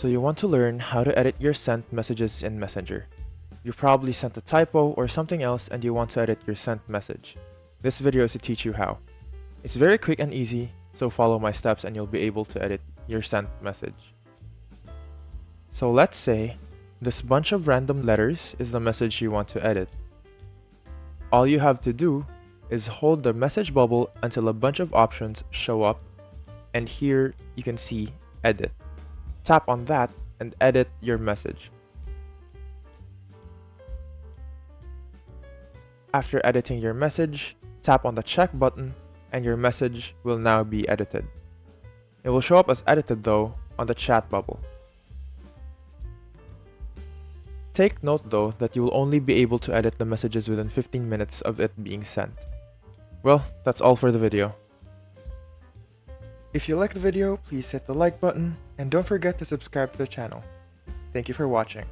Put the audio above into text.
So you want to learn how to edit your sent messages in Messenger. You probably sent a typo or something else and you want to edit your sent message. This video is to teach you how. It's very quick and easy, so follow my steps and you'll be able to edit your sent message. So let's say this bunch of random letters is the message you want to edit. All you have to do is hold the message bubble until a bunch of options show up, and here you can see edit. Tap on that and edit your message. After editing your message, tap on the check button and your message will now be edited. It will show up as edited though on the chat bubble. Take note though that you will only be able to edit the messages within 15 minutes of it being sent. Well, that's all for the video. If you liked the video, please hit the like button and don't forget to subscribe to the channel. Thank you for watching.